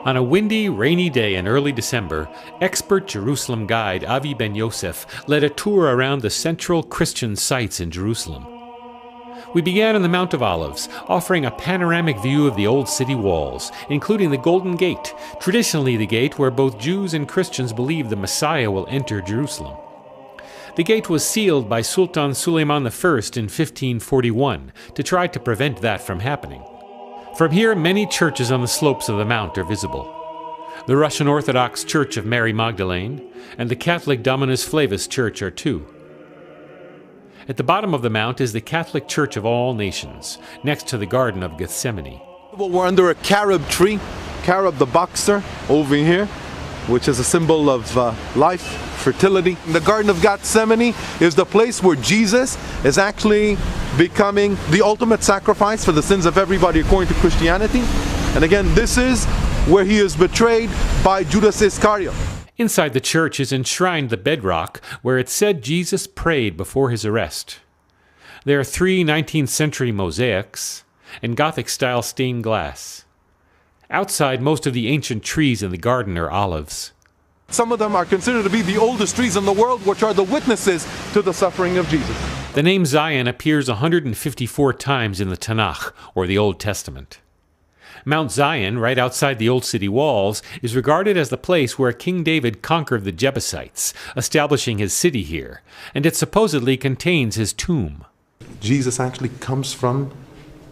On a windy, rainy day in early December, expert Jerusalem guide Avi Ben Yosef led a tour around the central Christian sites in Jerusalem. We began on the Mount of Olives, offering a panoramic view of the old city walls, including the Golden Gate, traditionally the gate where both Jews and Christians believe the Messiah will enter Jerusalem. The gate was sealed by Sultan Suleiman I in 1541 to try to prevent that from happening. From here, many churches on the slopes of the mount are visible. The Russian Orthodox Church of Mary Magdalene and the Catholic Dominus Flavus Church are two. At the bottom of the mount is the Catholic Church of All Nations, next to the Garden of Gethsemane. Well, we're under a carob tree, carob the boxer over here, which is a symbol of life, fertility. The Garden of Gethsemane is the place where Jesus is actually becoming the ultimate sacrifice for the sins of everybody according to Christianity. And again, this is where he is betrayed by Judas Iscariot. Inside the church is enshrined the bedrock where it said Jesus prayed before his arrest. There are 3 19th century mosaics and Gothic-style stained glass. Outside, most of the ancient trees in the garden are olives. Some of them are considered to be the oldest trees in the world, which are the witnesses to the suffering of Jesus. The name Zion appears 154 times in the Tanakh, or the Old Testament. Mount Zion, right outside the old city walls, is regarded as the place where King David conquered the Jebusites, establishing his city here, and it supposedly contains his tomb. Jesus actually comes from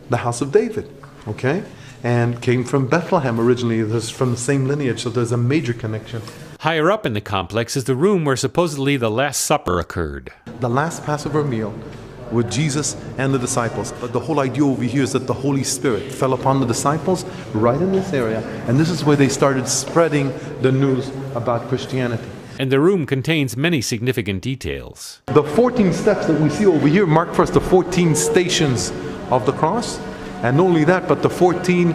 the house of David, okay? And came from Bethlehem originally. This is from the same lineage, so there's a major connection. Higher up in the complex is the room where supposedly the Last Supper occurred. The last Passover meal with Jesus and the disciples. But the whole idea over here is that the Holy Spirit fell upon the disciples right in this area, and this is where they started spreading the news about Christianity. And the room contains many significant details. The 14 steps that we see over here mark for us the 14 stations of the cross. And not only that, but the 14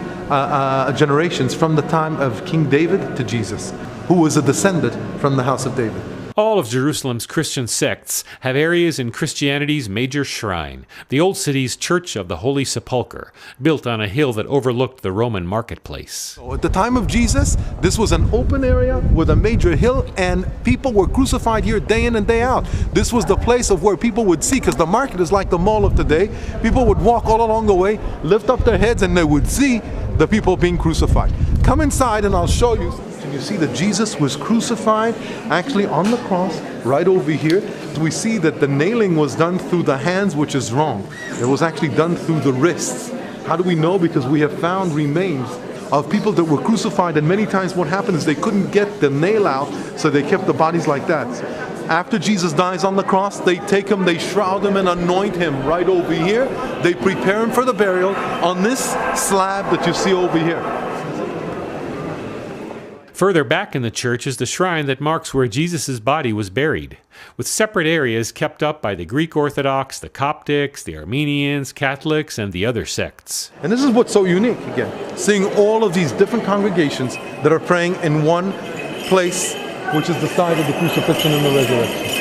generations from the time of King David to Jesus, who was a descendant from the house of David. All of Jerusalem's Christian sects have areas in Christianity's major shrine, the old city's Church of the Holy Sepulchre, built on a hill that overlooked the Roman marketplace. So at the time of Jesus, this was an open area with a major hill, and people were crucified here day in and day out. This was the place of where people would see, because the market is like the mall of today. People would walk all along the way, lift up their heads, and they would see the people being crucified. Come inside and I'll show you. Can you see that Jesus was crucified actually on the cross right over here? We see that the nailing was done through the hands, which is wrong. It was actually done through the wrists. How do we know? Because we have found remains of people that were crucified, and many times what happened is they couldn't get the nail out, so they kept the bodies like that. After Jesus dies on the cross, they take him, they shroud him and anoint him right over here. They prepare him for the burial on this slab that you see over here. Further back in the church is the shrine that marks where Jesus' body was buried, with separate areas kept up by the Greek Orthodox, the Coptics, the Armenians, Catholics, and the other sects. And this is what's so unique, again, seeing all of these different congregations that are praying in one place, which is the site of the crucifixion and the resurrection.